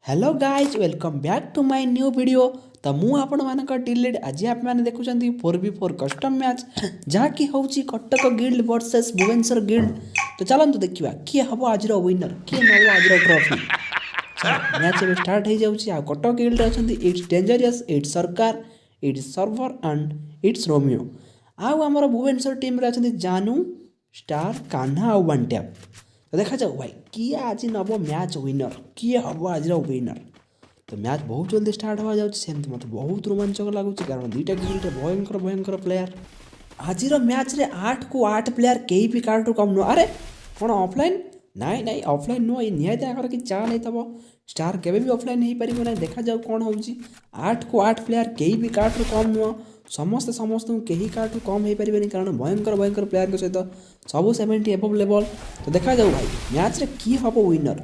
Hello guys welcome back to my new video. तो मु आपण मानक डिलीड आज आप मैंने देखुंत 4v4 कस्टम मैच जहाँकि हूँ Cuttack guild versus Bhubaneswar guild. तो चलतु देखा किए हम आज विनर किए नब आज ट्रॉफी। चलो मैच ए स्टार्ट हो जाऊँगी। कटक गिल्ड अच्छा इट्स डेंजरियस इट्स सरकार it's server and it's Romeo. आमर भुवनेश्वर टीम अच्छा जानू स्टार कान्हा और वन टैप। तो देखा जाऊ भाई किए आज नब मैच विनर किए हम आज विनर। तो मैच बहुत जल्दी स्टार्ट हो जाए मत बहुत रोमांचक लगुच कारण दुईटा गिल्ड भयंकर भयंकर प्लेयर। आज मैच रे 8 को 8 प्लेयर कहीं भी कार्ड कम नुह। अरे कौन ऑफलाइन नाई नाई ऑफलाइन नुह ये निहत कि चा नहीं तब स्टार केवे भी ऑफलाइन हो पार ना। देखा जाऊ कौन हो 8 को 8 प्लेयर कहीं भी कार्ड कम नुह समस्ते समस्त कहीं कार्ड कम हो पारे कारण भयंकर भयंकर प्लेयर सहित सब 70 एबव लेवल। तो देखा जाऊ भाई मैच रे की हम विनर।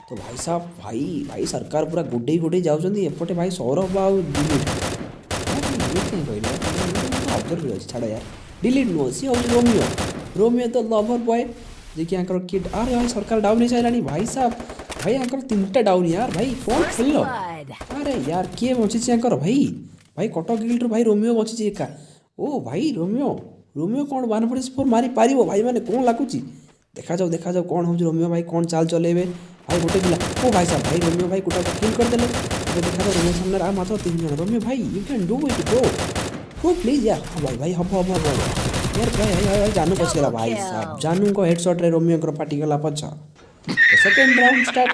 तो भाई साहब भाई भाई सरकार पूरा गुडे गुडे जाऊँगी एपटे भाई सौरभ आउ कहले छाड़ यार डिलीट नुह सी हूँ रोमियो रोमियो तो लवर बॉय जी कि किड। अरे भाई सरकार डाउन हो सारे भाई साहब भाई यहाँ 3टा डाउन यार भाई कौन खेल। अरे यार किए बची भाई भाई कटक गिल्ड भाई रोमियो बची एका। ओ भाई रोमियो रोमियो कौन 144 मारी पार भाई मैंने कौन लगुच। देखा जाऊ कौन हो रोमियो भाई कौन चाल चलेबे भाई गोटे पिला। ओ भाई साहब भाई रोमियो भाई गोटा किल करदे। देखा जाऊ रोमियो सामने मात्र 3 जन रोमियो भाई you can do it go please यार। हाँ भाई भाई हम यार भाई जानू पसगला भाई साहब जानू को हेडशॉट रे रोमियो को फाटीगला पछ। Second round start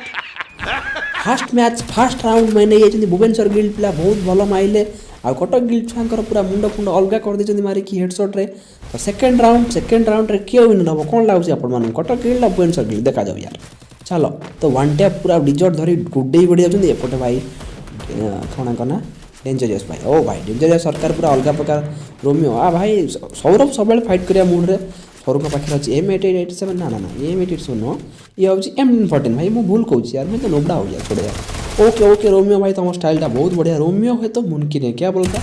fast match fast round मैंने ये भुवनेश्वर गिल्ड पिला बहुत भल माइले आ कटक गिल्ड छुआंकर पूरा मुंड फुंड अलग कर मारिकी हेडशॉट रे। तो सेकेंड राउंड रे किए विनर हम कौन लगुच आप कटक गिल्ड आ भुवनेश्वर गिल्ड देखा जाऊ यार। चलो तो वन टैप पूरा डिजर्ट धरी गुडे गुड़े जाते एपटे भाई कौन कहना डेंजरियस भाई। ओ भाई डेंजरियस सरकार पूरा अलग प्रकार रोमियो आ भाई सौरभ सब फाइट करिया मूड रे सौरभ पाखे अच्छे M887 ना ना M887 नुह ये हूँ M14 भाई मुझे भूल कहूँ यार मैं तो नोबड़ा हो जाए छोड़े यार। ओके ओके रोमियो भाई तुम स्टाइलटा बहुत बढ़िया रोमियो है तो मुमकिन है क्या बोलता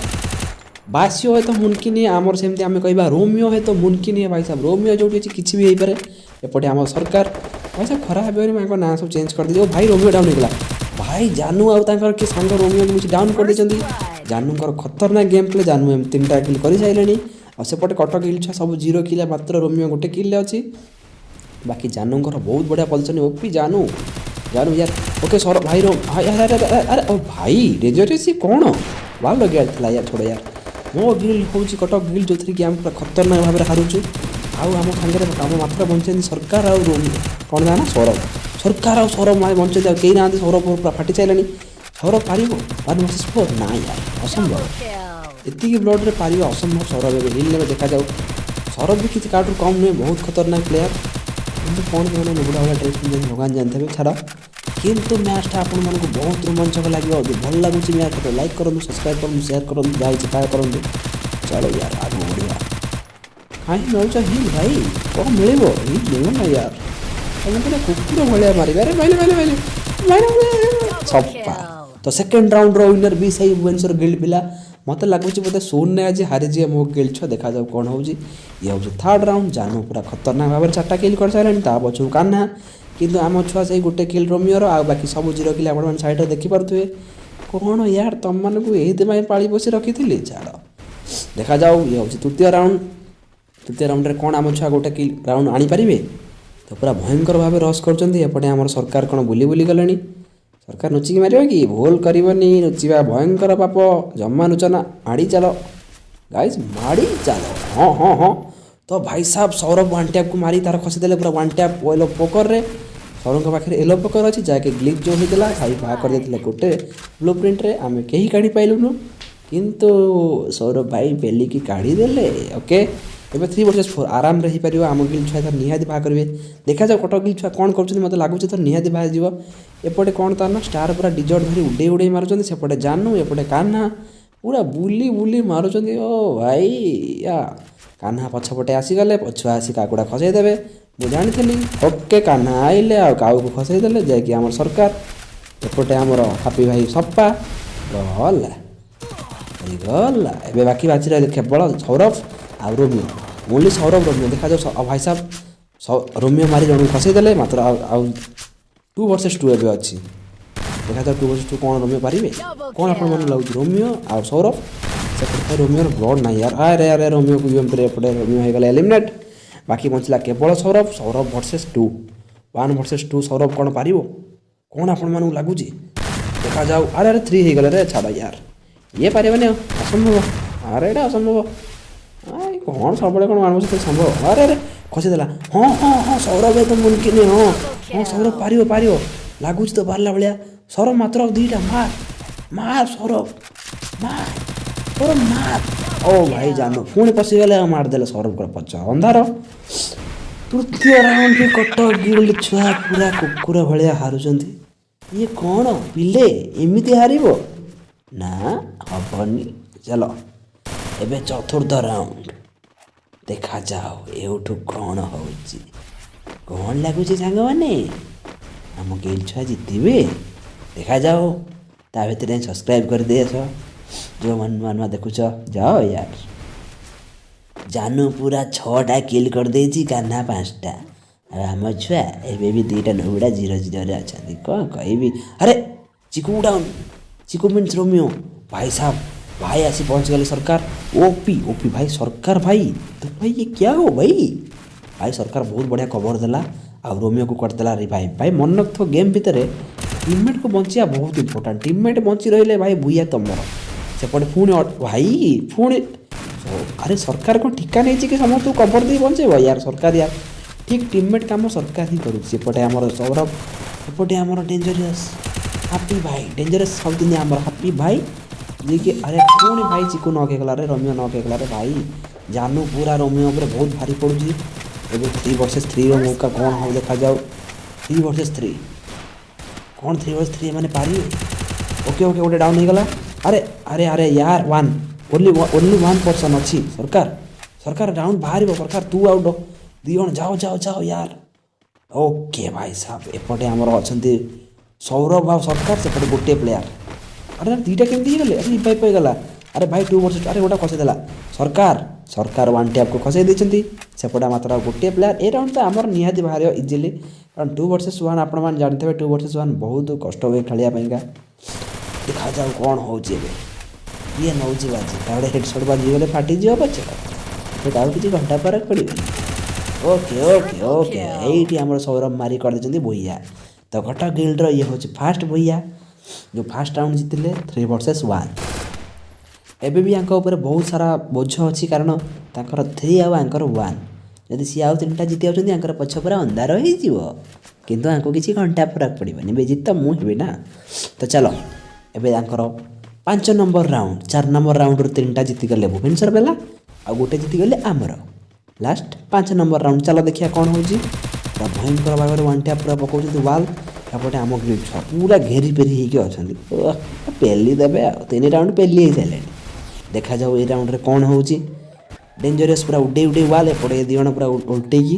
बासियो है तो मुमकिन है आमर सेमती आम कह रोमियो है तो मुमकिन है भाई साहब रोमियो जो किसी भी हो पारे। एपटे आम सरकार भाई साहब खराब है ना सब चेंज कर दी भाई रोमियो डाउन होगा भाई जानू आउ कि सांग रोमियो मुझे डाउन कर देते जानूर खतरनाक गेम प्ले जानू एम 3टा किल कर सारे और सेपटे कटक गिल्ड छुआ सब 0 किल मात्र रोमियो गोटे किल अच्छी बाकी जानूर बहुत बढ़िया पोजिशन ओपी जानू जानू यार। ओके सौरभ भाई रो अरे ओ भाई डेंजरियस सी कौन वाल लगे यार छोड़ यार मो गिल्ड हूँ कटक गिल्ड जो थी कि आम पूरा खतरनाक भाव में हारुचु आम सागर आम मात्र बंचे सरकार आ कौन ना सौरभ सरकार आ सौरभ बंचे कहीं ना सौरभ पूरा फाटी सारे सौरभ पार 1 ना यार असंभव एति ब्लड रे पार असंभव सौरभ एवं हिल ने देखा जाऊ सौरभ भी किसी कार्ड कम नुहे बहुत खतरनाक प्लेयर कितु कौन कहना नुबड़ा भाई ड्रेस भगवान जानते छाड़ किंतु मैचटा आप बहुत रोमांचक लगे भल लगुच मैच तो लाइक करूँ सब्सक्राइब करूँ शेयर करूँ जहाँ करूँ। चलो यार आगे बढ़िया कहीं नौच हिल भाई कौन मिल हिल मिल ना यार तुम कुकुर भाया मारे छप्पा। तो सेकेंड राउंड विनर भी सही भुवनेश्वर गिल्ड पिला मत लगुच बोधे शून्य आज हारी जी मो गिल्ड छुआ। देखा जाऊ कौन हो ये हूँ थर्ड राउंड जानू पूरा खतरनाक भाव में 4टा किल कर सारे पछू कान्हा किंतु आम छुआ से गोटे किल रोमियोर आ बाकी सब 0 किल आप साइड देखिपे कौन यार तुम मानक ये पाली पोषी रखी थी छाड़। देखा जाऊ ये हूँ तृतीय राउंड कौन आम छुआ गोटे किल राउंड आनीपारे। तो पूरा भयंकर भाव रस करपटे आम सरकार कौन बुली बुली गले सरकार नुचिकी मार कि भूल करनी नुचिबा भयंकर पाप जमा नुचना माड़ी चल गाइज माड़ी चल हाँ हाँ हाँ। तो भाई साहब सौरभ 1 टैप को मारी तार खसीदे पूरा 1 टैप येलो पोकर रे सौरभ पाखे येलो पोकर अच्छी जहाँकि ग्लिच जो होता भाई बाहर कर देते गोटे ब्लू प्रिंट रे आम कहीं काढ़ी पाइलुनु किंतु सौरभ भाई पेलिकी काढ़ीदे। ओके एवं 3 vs 4 आराम रही पार आम गिल्ड छुआ निहाती बाहर करेंगे। देखा जाओ कटक गिल्ड छुआ कौन कर मतलब लगुच तो निहाती बाहर जीव एपटे कौन तार ना स्टार पूरा डिजर्ट धरी उड़े उड़े मारुंच सेपटे जानू एपटे कान्हा पूरा बुली बुली मारुंच। ओ भाई या कान्हा पछपटे आसीगले पछुआ आसी काकुड़ा खसईदे मुझे जानी। ओके कान्हा आइले आउ को खसईदे जैकि आम सरकार एपटे आमर हापी भाई सप्पा गला गला ए बाकी बाजी केवल सौरभ आ रोमियो ओनली सौरभ रोमियो। देखा जाऊ भाई साहब रोमियो मारी जन खसईदे मात्र 2 vs 2 एवं अच्छी देखा जाओ 2 vs 2 कौन रोमियो पारिबे कौन आपण मन लागु रोमियो और सौरभ सेपटे रोमियो ब्लड ना यार अरे अरे रोमियो को यूएम एपटे रोमियो हो गला एलिमिनेट बाकी बचला केवल सौरभ सौरभ वर्सेस 2 1 vs 2 सौरभ कौन पारिबो कौन आपण मन लागु देखा जाओ अरे अरे 3 हो गला रे छाड़ यार ये पारिबने असंभव अरे एटा असंभव कौन सब कौन 1 vs 3 संभव अरे अरे खसी देला हाँ हाँ हाँ सौरभ तो मुमकिन हाँ हाँ सौरभ पारिबो पारिबो लागुच तो बारला भलिया सौरभ मात्र 2टा मार मार सौरभ मार ओ भाई जानो पुणी पशिगले मारदेले सौरभ को पच अंधार तृतीय राउंड भी कटक गिल्ड छुआ पूरा कुकुर भलिया हारुचंती ये कौन पिले एमिति हारिबो ना हबनी चलो एबे चतुर्थ राउंड देखा जाओ एठू कौन होची कौन लगुची सांग माने आम गिल्ड छुआ जीतबे देखा जाओ ता भीतर सब्सक्राइब कर दे जो मन देखुच जाओ यार जानू पूरा 6टा किल कर देची कान्हा 5टा आम छुआ एबे भी 2टा नोबड़ा 0-0 रे अच्छा कौन कहबी अरे Chiku down Chiku means Romeo भाई साहब भाई आसी पहुंच गए सरकार ओपी भाई सरकार भाई तो भाई ये क्या हो भाई सरकार बहुत बढ़िया कवर देला आ रोमियो को करदेला रिवाइव भाई मन रख गेम भितर टीममेट को बचिया बहुत इंपोर्टेंट टीममेट बची रही भाई भूया तुमर सेपटे पुणी भाई पुणी अरे सरकार को ठिका नहीं कि समस्त कवर दे बचेब यार सरकार यार ठीक टीममेट काम सरकार ही करुपटे आमर सौरभ एपटे आमर डेंजरियस हापी भाई डेंजरियस सब दिन आमर हापी भाई जी कि अरे पुणी भाई चिकू नक होगला रे रोमियो नक होगला रे भाई जानू पूरा रोमियो पर बहुत भारी पड़ुची एबे 3 vs 3 रो मौका कौन हो देखा जाओ 3 vs 3 कौन 3 vs 3 माने पारी ओके ओके गोटे डाउन हो गला अरे अरे अरे यार वन ओनली 1 पर्सन अच्छी सरकार डाउन बाहर सरकार तू आउट 2 जण जाओ जाओ जाओ यार ओके भाई साहब एपटे आमर अच्छा सौरभ आ सरकार सेपटे गोटे प्लेयर अरे 2टा केमती गले अरे रिवाइव पे गला अरे भाई 2 vs 2 अरे गोटा खसे देला सरकार 1 टैप को खसे देछंती सेपटा मात्र गोटे प्लेयर ए राउंड तो आमर निहाती बाहर इजिली कारण 2 vs 1 आपण मान जानते 2 vs 1 बहुत कष्ट हुए खेलिया पेगा देखा जाओ कौन होची ये नौजी बाजी ताड़े हेडशॉट बाजी गले फाटी जियो बच्चे तो आउ किछि घंटा पर पड़िबे ओके ओके ओके एठी हमर सौरभ मारी कर देछंती भैया तो घटा गिल्ड रो ये होची फास्ट भैया जो फास्ट राउंड जीतिले 3 vs 1 एबे भी आंक ऊपर बहुत सारा बोझ अच्छी कारण तांकर 3 आउ आंकर 1 जदि सी आउ 3टा जीति आउछंती आंकर पछ पूरा अंधार हो जिवो किंतु आंको किछि घंटा फरक पड़िबनी बेजित तो मु हेबे ना तो चलो एबे आंकर 5 नंबर राउंड 4 नंबर राउंड रो 3टा जीति गले भुवनेश्वर बेला आ गोटे जीति गले आमर लास्ट 5 नंबर राउंड चलो देखिया कौन होजी पूरा भयंकर भाव में 1 टैप पूरा पकाउछंती वाल एपटे आम गिल्ड छुआ पूरा घेरी पेरी होकर पेली देवे 3 राउंड पेली हो सारे देखा जाओ ये राउंड रे कौन होची डेंजरियस पूरा उडे उडे वाल एपटे 2 जण पूरा उल्टेकी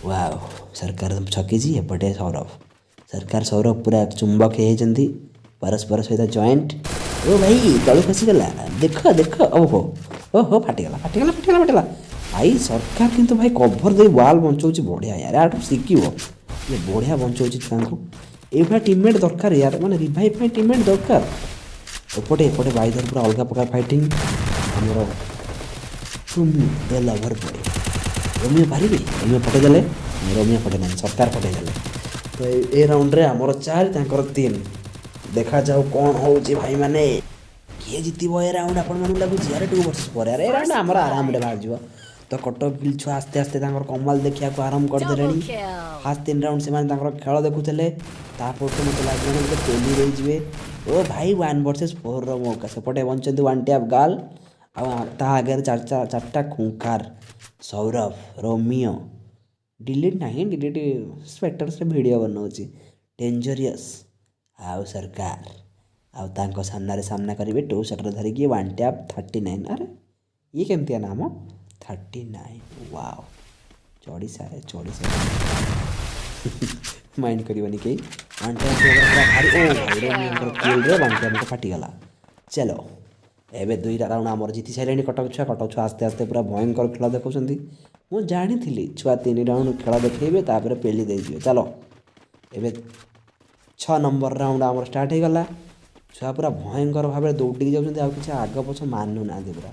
वाओ सरकार छकी एपटे सौरभ पूरा चुंबक होती परस्पर सहित जॉइंट ओ भाई तलू खसीगला देख ओहो फाटीगला भाई सरकार किंतु भाई कभर दे वाल बंचाऊँ बढ़िया यार आठ शिखिव ये बढ़िया बंचाऊँ छुआ को ये टीममेट दरकार यार माने रिवाइव टीममेट दरकार एपटे बाइधर पूरा अलग प्रकार फाइटिंग आमर लवर बॉय रोमियो पारिबे रोमियो पटेदेले रोमियो पटेना सरकार पटेदेले तो ये राउंड रे आमर 4 तांकर 3 देखा जाओ कौन होची भाई माने किए जीतब ए राउंड आपण मन लगुच यार 2 वर्ष पर यार ए राउंड आमर आराम रे बाहर जीव तो कटक गिल्ड छुआ आस्ते आस्ते कमाल देखिया को आरंभ कर देलेनी फास्ट 3 राउंड से खेल देखुले तापर तो मत लगे पेली रही जीवे ओ भाई 1 vs 4 रो मौका सेपटे बंचंती 1 टैप गाल ता आगे 4टा खूंखार सौरभ रोमियो डिलीट नहीं डिलीट स्पेक्टर से वीडियो बनाऊँगी डेंजरियस आउ सरकार आउ तांको सामना करेंगे 2 शटर धरिकी 1 टैप 39 अरे ये केमती नाम 39 वाओ चढ़ी सारे माइंड करनी कहीं 1 टैप फाटीगला चलो एबे 2टा राउंड आमर जीति सारे कटक छुआ आस्ते आस्ते पूरा भयंकर खेल देखुं मुझे जानी छुआ 3 राउंड खेल देखेबे तापर पेली दे चलो एबे 6 नंबर राउंड आमर स्टार्ट हो गला। छुआ पूरा भयंकर भाव में दौड़ी जाऊँ आउ कि आग पछ मानुना पूरा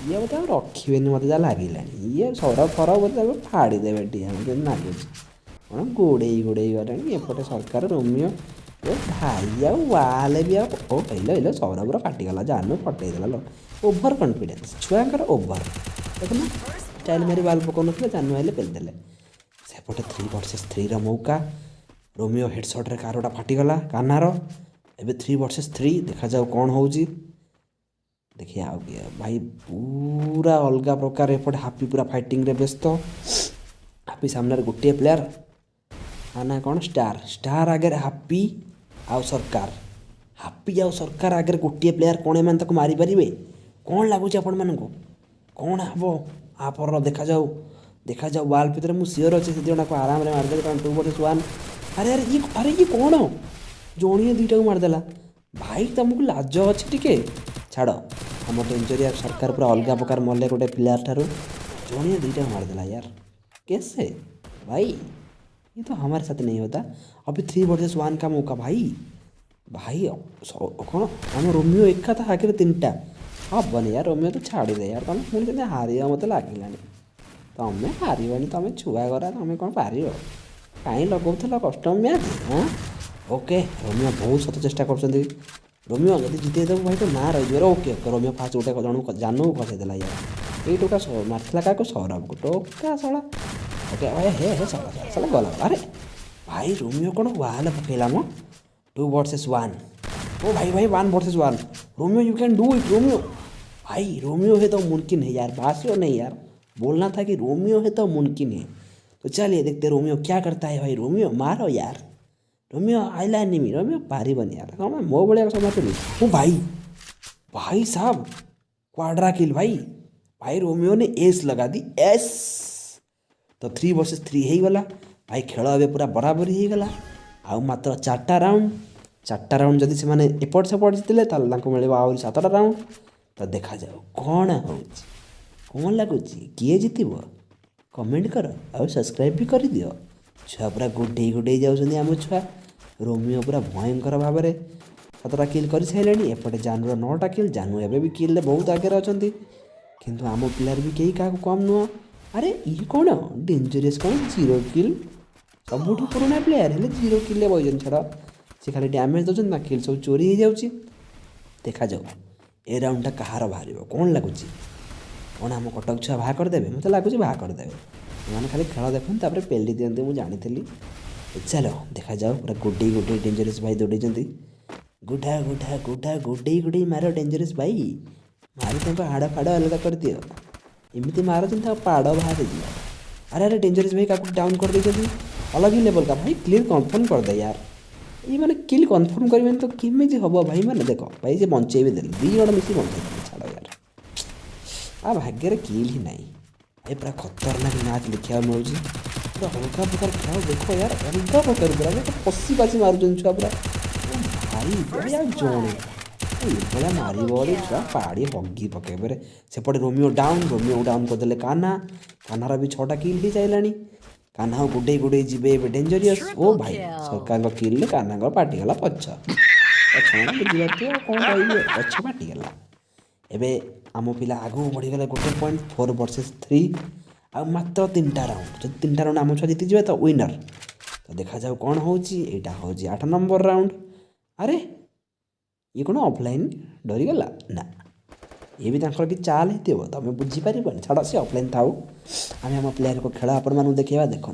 ये बोलते आम रखे मत जहाँ लगे ये सरफ फरफ बोलते फाड़ीदेवे टी लगुच कौन गोड़े गले एपटे सरकार रोमियो ए भाई आले भी ओ कहल सरफर फाटीगला जानू फटईदेला ओभर कन्फिडेन्स छुआर ओभर देखना स्टाइल मारी बाल पकाउ ना जानू आइले पेलदेले सेपटे 3 vs 3 मौका रोमियो हेडसट्रे कारोटा फाटीगला कानार एबे 3 vs 3 देखा जाओ कौन होउची देखिए आउ किया भाई पूरा अलग प्रकार एपटे हापी पूरा फाइटिंग रे व्यस्त हापी सामने गोटे प्लेयर ना कौन स्टार स्टार आगे हापी आउ सरकार हापी आउ सरकार आगे गोटे प्लेयर कौन एम मारी पारे कौन लगुच आपण मान कौन हम आपर देखा जाऊ वाल भितर मुझे सियोर अच्छे से को आराम से मारदे 2 vs 1 अरे ये कौन जड़िए दुईटा को मारदेला भाई तुमको लाज अच्छे टे छाड़ आम डेंजरिया सरकार पूरा अलग प्रकार मले गोटे प्लेयर ठार जड़िए दुईटा को मारदेला यार कैसे भाई ये तो हमारे साथ नहीं होता अभी 3 vs 1 का मौका भाई भाई कौन आम रोमियो एका था आगे 3टा हेनी यार रोमियो तो छाड़ी दे यार तुम पुणी के हार मत लगे तुम हारनी तुम छुआ करा तुम कौन पार कहीं लगौल कस्टम मैच हाँ ओके रोमियो बहुत सत चेष्टा कर रोमियो जब जितेदेव भाई तो ना रही ओके ओके रोमियो फास्ट गोटे जन जानू खसेदेला यार ये टोका मार्ला क्या सौरभ को टोका सड़ा ओके भाई हे सड़ा गला अरे भाई रोमियो कौन वाल पकेला मो 2 vs 1 ओ भाई 1 vs 1 Romeo you can do it Romeo भाई रोमियो है तो मुमकिन है यार बासियो नहीं यार बोलना था कि रोमियो है तो मुमकिन है तो चलिए देखते रोमियो क्या करता है भाई रोमियो मारो यार रोमियो आइला नहीं रोमियो पारी बन यार हाँ मैं मो बड़े समझ ओ भाई साहब क्वाड्रा किल भाई रोमियो ने एस लगा दी एस तो 3 vs 3 हो गला भाई खेल ए पूरा बराबरी हो गला आउ मात्र 4टा राउंड जदि से माने एपट सेपट जीतिले मिले आहरी 7टा राउंड तो देखा जाओ कौन कौन लगुच किए जीतब कमेंट कर और सब्सक्राइब भी कर दियो छुआ पूरा गोटे जाऊँ आम छुआ रोमियो पूरा भयंकर भाव में 7टा किल कर सारे एपटे जानूर 9टा किल जानू एवं भी किल बहुत आगे अच्छा किंतु आम प्लेयर भी कहीं क्या कम नुह अरे ये कौन डेंजरियस कौन 0 किल सबुठ पुराना प्लेयर है 0 किल बजन छाड़ से खाली डैमेज दौरान ना किल सब चोरी हो जाऊँगी देखा जाऊ ए राउंडटा कहार बाहर कौन लगुच कौन आम कटक छुआ बाहा करदे मत लगुच बाहा करदे मैंने खाली खेल देखते तापर पेली दिखते मुझे जानी चलो देखा जाओ पूरा गोटे डेंजरियस भाई दौड़ी गोटे मार डेंजरियस भाई मारी हाड़ फाड़ अलग कर दियो एमती मार पाड़ बाहर दियो अरे डेंजरियस भाई क्या डाउन कर देते अलग ही लेवल का भाई क्लियर कन्फर्म कर दे यार ये मैंने किल कन्फर्म करें तो केमी हम भाई मैंने देख भाई से बचे भी दे 2 जन मिसी बचे छाड़ यार आ भाग्य किल ही नहीं भाई पूरा खतरनाक मैच लिखा मिलूँ पूरा हल्का प्रकार खेल देख यार अलग प्रकार पूरा पशी पासी मार्च छुआ पूरा भाई भाई जड़े ये मार छुआ पाड़ी हगी पकेबे सेपटे रोमियो डाउन करदे कानार भी 6टा किल हो सारे कान्हा गोटे जीवे डेंजरियस ओ भाई सरकार किल कान्हा पाटिगला पछ बुझे कौन कहे पछ पाटिगला एवं आम पिला आगू बढ़ीगले 1.4 vs 3 आ मात्र 3टा राउंड जब 3टा राउंड आम छुआ जीतीजे तो विनर तो देखा जाओ कौन होटा हूँ 8 नंबर राउंड अरे ये कौन ऑफलाइन डरीगला ना ये भी कि चाल हो तुम बुझीपार छाड़ से ऑफलाइन था आम आम प्लेयर को खेल आपण मैं देखा देखो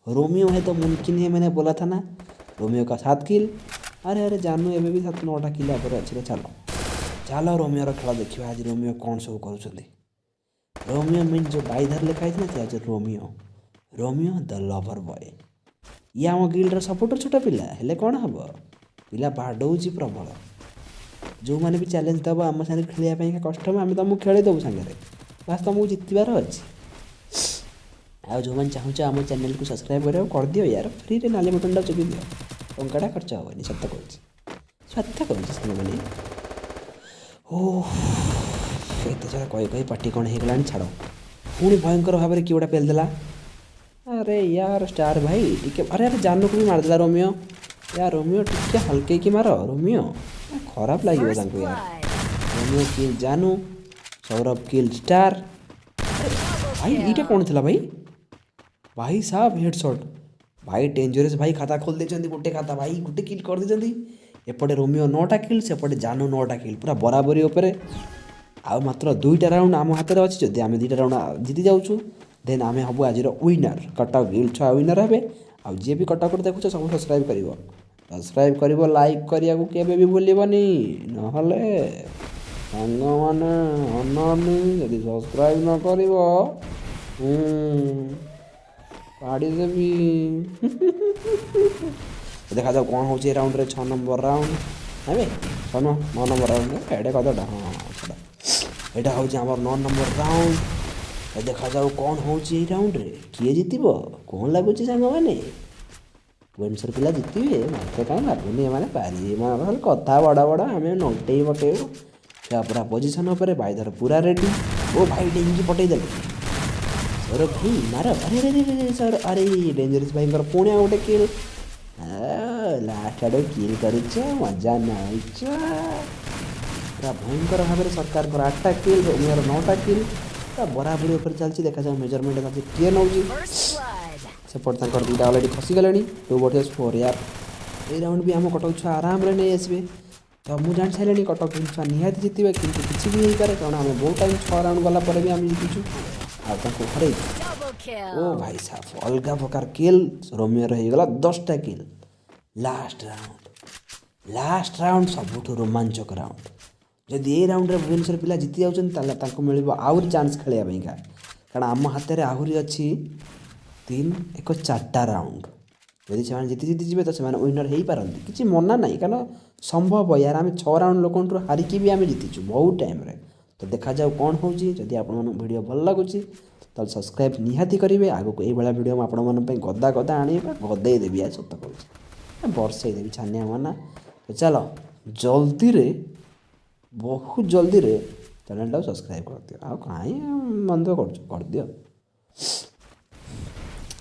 रोमियो है तो मुमकिन है मैंने बोला था ना रोमियो का 7 किल अरे जानू एवं भी 7-9टा किल आगे अच्छे चलो रोमियो खेल देखा आज रोमियो कौन सब कर रोमियो मीन जो बाइधर लिखाई ना आज रोमियो द लवर बॉय ये आम गिल्डर सपोर्टर छोटा पिला हेले कौन हम पिला बाडौची प्रबल जो मैंने भी चैलेंज दब आम साथ खेलने कष्ट आम तुमको खेलीदेव सागर बास तुमको जितबार अच्छे आ जो मैंने चाहूँ आम चैनल को सब्सक्राइब कर दियो यार फ्री रे नाली बटन चुपी दियो टंकाटा खर्च हेनी सत कहते मैंने ओह एत सारा कही पार्टी कौन होगा छाड़ पुणी भयंकर भाव में किए गोटा पेलदेला अरे यार स्टार भाई टी अरे जानू को भी मारदेला रोमियो यार रोमियो टिके हल्के की मार रोमियो खराब लगे First यार। blood. रोमियो किल जानू, सौरभ किल स्टार। Double भाई ये kill. कौन थी भाई? भाई साहब हेडशॉट। भाई डेंजरस भाई खाता खोल देते गोटे खाता भाई गोटे किल कर देते। एपटे रोमियो 9टा किल सेपटे जानू 9टा किल पूरा बराबरी उपरे। आउ मात्र 2टा राउंड आम हाथ में अच्छी जदि आम 2टा राउंड जीति जाऊँ देन आम हबू आज विनर कटक गिल्ड 6 विनर हे। आउ जी भी कटक देखुच सब सब्सक्राइब कर सब्सक्राइब कर लाइक करने को केवे भी भूलबनी नहले सांग मैंने अनानी जदि सब्सक्राइब न कर पाड़ी देवी। देखा जाओ कौन हो राउंड रे 6 नंबर राउंड है 6 9 नंबर राउंड एडे कदटा हाँ छड़ा यहाँ हूँ आम 9 नंबर राउंड। देखा जाओ कौन हो राउंड रे किए जीत कौन लगुच सांग मैंने भुवनेश्वर पिला जितबे मत कहीं लगुनि मैंने पारे कथा बड़ बड़ आम नटे पटेबू क्या पूरा पोजिशन उपर भाईधर पूरा रेडी। ओ भाई डेंगी पटेदे सर भाई मार अरे अरे अरे सर अरे डेंजरस भाई पुणी गोटे किल लास्ट आड़ किल कर मजा नहीं पूरा भयंकर भाव में सरकार 8टा किल रोमियोर 9टा किल पूरा बराबरी उपर चलती। देखा जाए मेजरमेंट किए नौ First blood. सेपटे 2टा अलरेडी खसीगले 2 वर्सेस 4 यार। ये राउंड भी आम कटक छुआ आराम नहीं आसबे तो मुझे जान सारे कटक छुआ निहाती जीतबे किंतु किसी भी हो पारे कारण आम बहुत टाइम 6 राउंड गला भी आम जीतुचु हर। Double ओ kill. भाई साहब अलग प्रकार किल रोमियो रहीगला 10टा किल। लास्ट राउंड सबुठ रोमांचक राउंड जदि ये राउंड रे भुवनेश्वर पिला जीति जाऊँ मिल आहरी चान्स खेलने कारण आम हाथ में आहरी अच्छी 3 1 4टा राउंड जदि से जीति जीति जी तो से विनर हो पारती किसी मना ना कारण संभव यार आम 6 राउंड लोक हारिकी भी आम जीतिचु बहुत टाइम रे। तो देखा जाओ कौन हो जदि आपड़ भल लगुच तो सब्सक्राइब निहाती करेंगे आगक ये वीडियो मुझे गदा गदा आने गदेदेवी आज सत कह बरसईदेवी छानिया माना। तो चलो जल्दी रे बहुत जल्दी रे चैनल सब्सक्राइब कर दियो आ कहीं बंद कर दियो।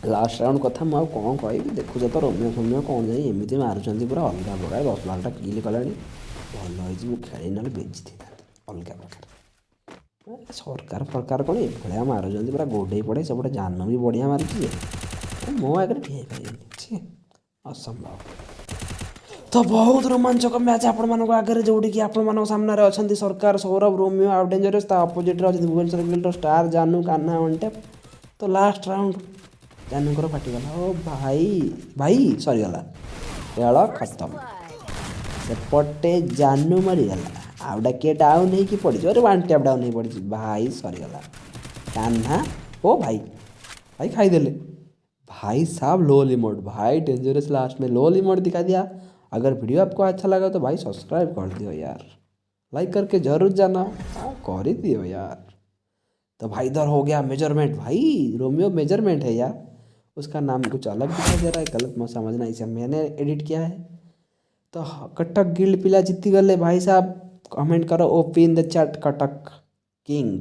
लास्ट राउंड कथा मुझे कौन कह देखुच तो रोमियो फोमियो कौन जाए एमती मारुंच पूरा अलग प्रकार 10 12टा किल कला भल हो खेल ना बेची थी अलग प्रकार सरकार फरकार कौन ये मारुंच पूरा गोडे पड़े सब जान भी बढ़िया मारी मो आगे ठिया पारे असंभव। तो बहुत रोमांचक मैच आपण मान आगे जोड़ी कि आपण सामने अच्छा सरकार सौरभ रोमियो आउ डेंजरस अपोजिट अच्छे भुवनेश्वर गिल्डर स्टार जानू कान्हा अनटेप। तो लास्ट राउंड जानूर फाटीगला ओ भाई भाई सरीगला खेल खत्म सेपटे जानू मरीगला आउटा किए डाउन हो पड़ी अरे 1 टैप डाउन हो पड़ी भाई सरीगला कान्हा ओ भाई भाई खाईदे भाई साहब लो लिमोट भाई डेंजरस लास्ट में लो लिमोट दिखा दिया। अगर वीडियो आपको अच्छा लगा तो भाई सब्सक्राइब कर दियो यार लाइक करके जरूर जाना कर ही दियो यार। तो भाई इधर हो गया मेजरमेंट भाई रोमियो मेजरमेंट है यार उसका नाम कुछ अलग दिखाई दे रहा है गलत मत समझना इसे मैंने एडिट किया है। तो कटक गिल्ड पिला जीती गले भाई साहब कमेंट करो OP in the chat Cuttack king.